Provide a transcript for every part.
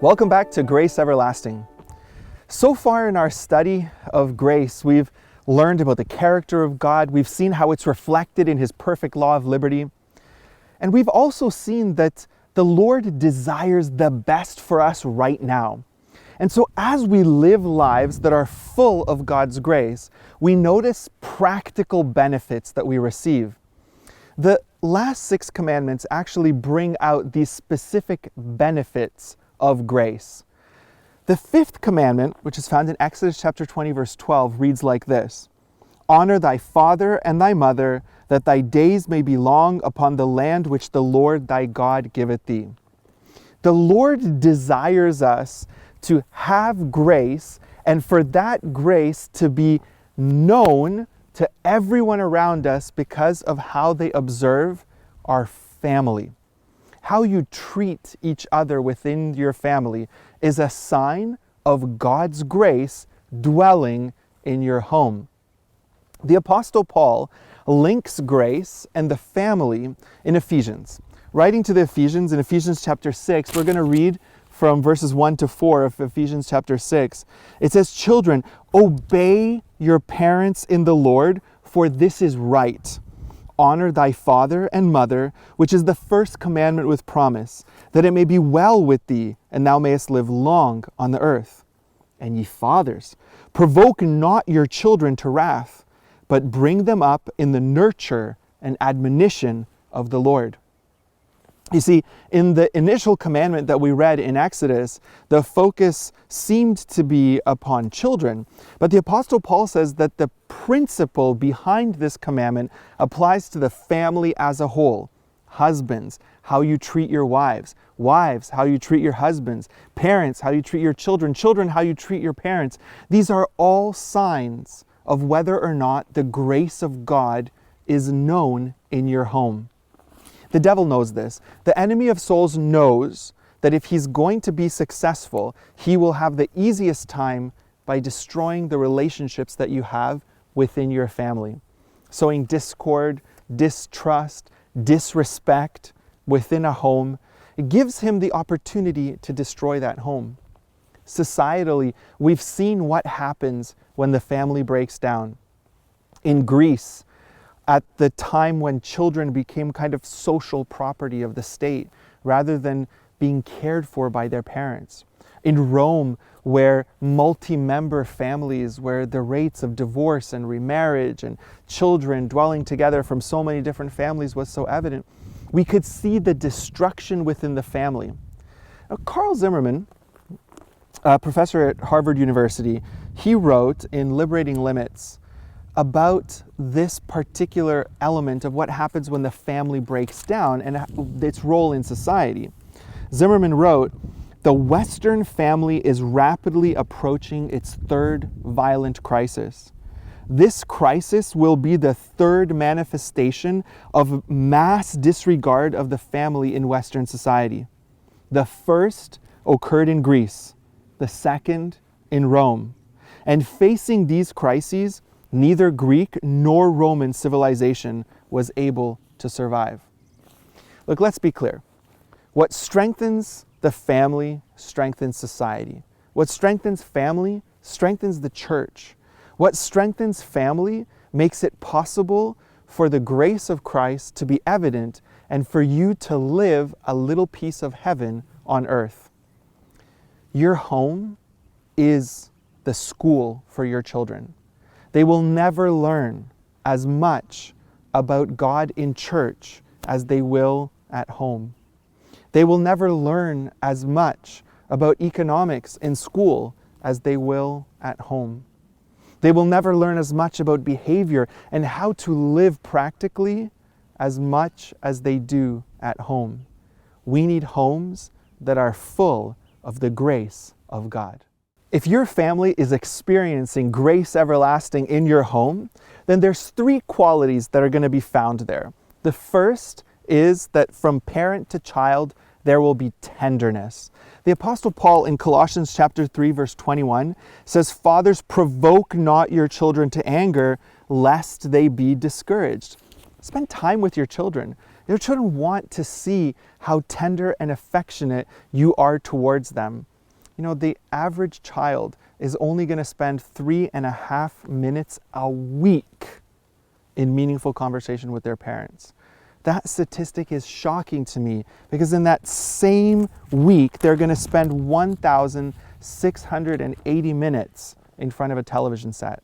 Welcome back to Grace Everlasting. So far in our study of grace, we've learned about the character of God. We've seen how it's reflected in His perfect law of liberty. And we've also seen that the Lord desires the best for us right now. And so as we live lives that are full of God's grace, we notice practical benefits that we receive. The last 6 commandments actually bring out these specific benefits of grace. The 5th commandment, which is found in Exodus chapter 20, verse 12, reads like this: "Honor thy father and thy mother, that thy days may be long upon the land which the Lord thy God giveth thee." The Lord desires us to have grace, and for that grace to be known to everyone around us because of how they observe our family. How you treat each other within your family is a sign of God's grace dwelling in your home. The Apostle Paul links grace and the family in Ephesians. Writing to the Ephesians in Ephesians chapter 6, we're going to read from verses 1 to 4 of Ephesians chapter 6. It says, "Children, obey your parents in the Lord, for this is right. Honor thy father and mother, which is the first commandment with promise, that it may be well with thee, and thou mayest live long on the earth. And ye fathers, provoke not your children to wrath, but bring them up in the nurture and admonition of the Lord." You see, in the initial commandment that we read in Exodus, the focus seemed to be upon children. But the Apostle Paul says that the principle behind this commandment applies to the family as a whole. Husbands, how you treat your wives. Wives, how you treat your husbands. Parents, how you treat your children. Children, how you treat your parents. These are all signs of whether or not the grace of God is known in your home. The devil knows this. The enemy of souls knows that if he's going to be successful, he will have the easiest time by destroying the relationships that you have within your family. Sowing discord, distrust, disrespect within a home, it gives him the opportunity to destroy that home. Societally, we've seen what happens when the family breaks down. In Greece, at the time when children became kind of social property of the state rather than being cared for by their parents. In Rome, where multi-member families, where the rates of divorce and remarriage and children dwelling together from so many different families was so evident, we could see the destruction within the family. Now, Carl Zimmerman, a professor at Harvard University, he wrote in Liberating Limits about this particular element of what happens when the family breaks down and its role in society. Zimmerman wrote, "The Western family is rapidly approaching its 3rd violent crisis. This crisis will be the 3rd manifestation of mass disregard of the family in Western society. The first occurred in Greece, the second in Rome. And facing these crises, neither Greek nor Roman civilization was able to survive." Look, let's be clear. What strengthens the family strengthens society. What strengthens family strengthens the church. What strengthens family makes it possible for the grace of Christ to be evident and for you to live a little piece of heaven on earth. Your home is the school for your children. They will never learn as much about God in church as they will at home. They will never learn as much about economics in school as they will at home. They will never learn as much about behavior and how to live practically as much as they do at home. We need homes that are full of the grace of God. If your family is experiencing grace everlasting in your home, then there's 3 qualities that are going to be found there. The first is that from parent to child, there will be tenderness. The Apostle Paul in Colossians chapter 3, verse 21 says, "Fathers, provoke not your children to anger, lest they be discouraged." Spend time with your children. Your children want to see how tender and affectionate you are towards them. You know, the average child is only going to spend 3.5 minutes a week in meaningful conversation with their parents. That statistic is shocking to me because in that same week, they're going to spend 1,680 minutes in front of a television set.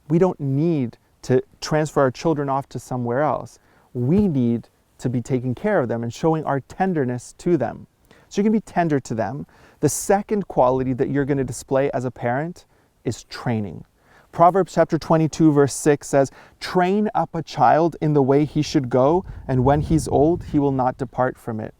We don't need to transfer our children off to somewhere else. We need to be taking care of them and showing our tenderness to them. So you can be tender to them. The second quality that you're going to display as a parent is training. Proverbs chapter 22 verse 6 says, "Train up a child in the way he should go, and when he's old, he will not depart from it."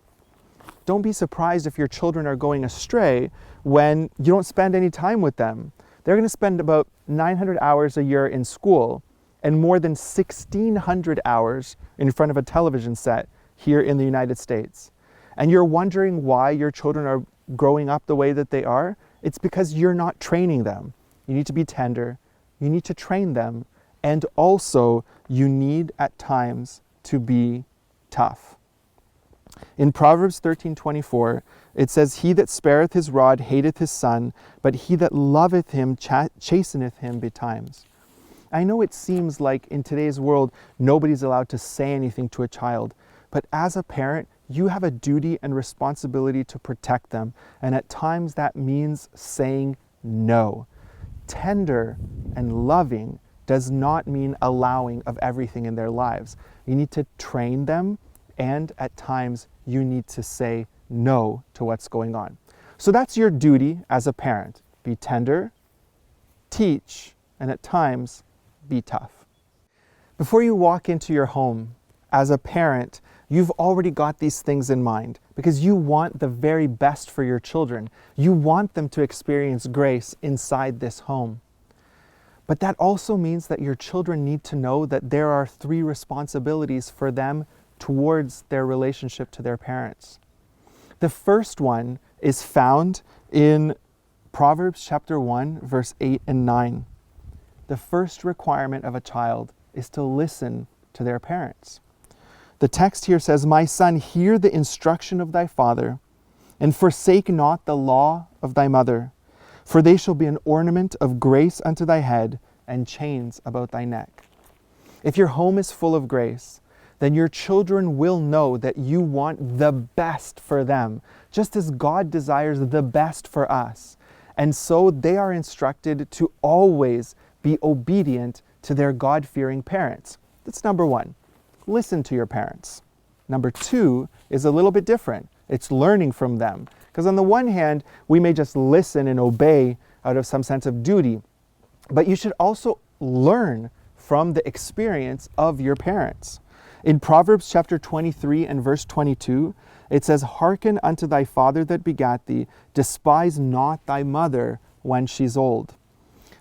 Don't be surprised if your children are going astray when you don't spend any time with them. They're going to spend about 900 hours a year in school and more than 1,600 hours in front of a television set here in the United States. And you're wondering why your children are growing up the way that they are. It's because you're not training them. You need to be tender. You need to train them. And also, you need at times to be tough. In Proverbs 13:24, it says, "He that spareth his rod hateth his son, but he that loveth him chasteneth him betimes." I know it seems like in today's world, nobody's allowed to say anything to a child, but as a parent, you have a duty and responsibility to protect them. And at times that means saying no. Tender and loving does not mean allowing of everything in their lives. You need to train them, and at times you need to say no to what's going on. So that's your duty as a parent. Be tender, teach, and at times be tough. Before you walk into your home, as a parent, you've already got these things in mind because you want the very best for your children. You want them to experience grace inside this home. But that also means that your children need to know that there are 3 responsibilities for them towards their relationship to their parents. The first one is found in Proverbs chapter 1, verse 8 and 9. The first requirement of a child is to listen to their parents. The text here says, "My son, hear the instruction of thy father, and forsake not the law of thy mother. For they shall be an ornament of grace unto thy head, and chains about thy neck." If your home is full of grace, then your children will know that you want the best for them, just as God desires the best for us. And so they are instructed to always be obedient to their God-fearing parents. That's number 1. Listen to your parents. Number 2 is a little bit different. It's learning from them. Because on the one hand, we may just listen and obey out of some sense of duty, but you should also learn from the experience of your parents. In Proverbs chapter 23 and verse 22, it says, "Hearken unto thy father that begat thee, despise not thy mother when she's old."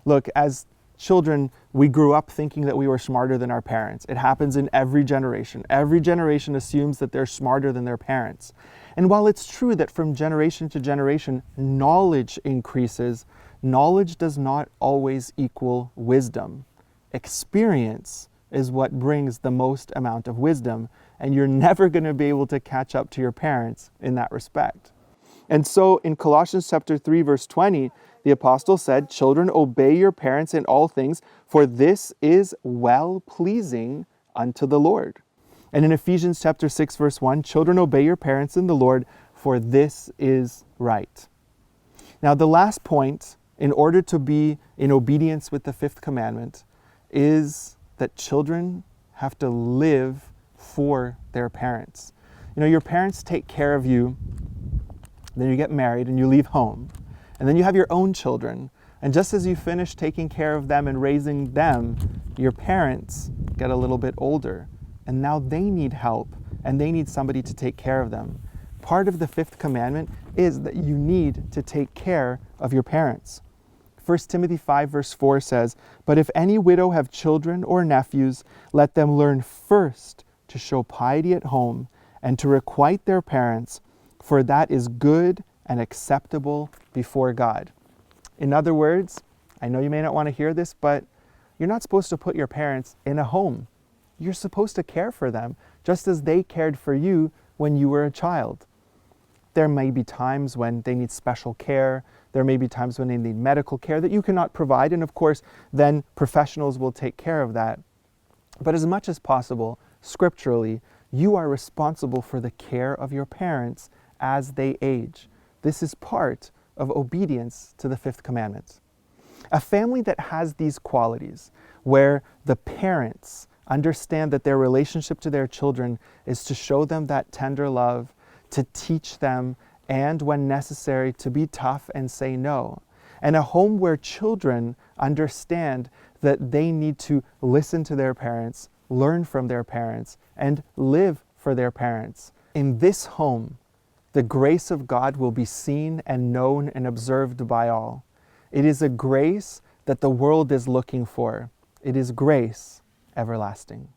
Look, as children, we grew up thinking that we were smarter than our parents. It happens in every generation. Every generation assumes that they're smarter than their parents. And while it's true that from generation to generation, knowledge increases, knowledge does not always equal wisdom. Experience is what brings the most amount of wisdom, and you're never going to be able to catch up to your parents in that respect. And so in Colossians chapter 3, verse 20, the apostle said, "Children, obey your parents in all things, for this is well-pleasing unto the Lord." And in Ephesians chapter 6, verse 1, "Children, obey your parents in the Lord, for this is right." Now, the last point, in order to be in obedience with the 5th commandment, is that children have to live for their parents. You know, your parents take care of you, then you get married and you leave home. And then you have your own children. And just as you finish taking care of them and raising them, your parents get a little bit older. And now they need help and they need somebody to take care of them. Part of the 5th commandment is that you need to take care of your parents. 1 Timothy 5 verse 4 says, "But if any widow have children or nephews, let them learn first to show piety at home and to requite their parents, for that is good and acceptable before God." In other words, I know you may not want to hear this, but you're not supposed to put your parents in a home. You're supposed to care for them just as they cared for you when you were a child. there may be times when they need special care. There may be times when they need medical care that you cannot provide, and of course, then professionals will take care of that. But as much as possible, scripturally, you are responsible for the care of your parents as they age. This is part of obedience to the fifth commandment. A family that has these qualities, where the parents understand that their relationship to their children is to show them that tender love, to teach them, and when necessary, to be tough and say no. And a home where children understand that they need to listen to their parents, learn from their parents, and live for their parents. In this home, the grace of God will be seen and known and observed by all. It is a grace that the world is looking for. It is grace everlasting.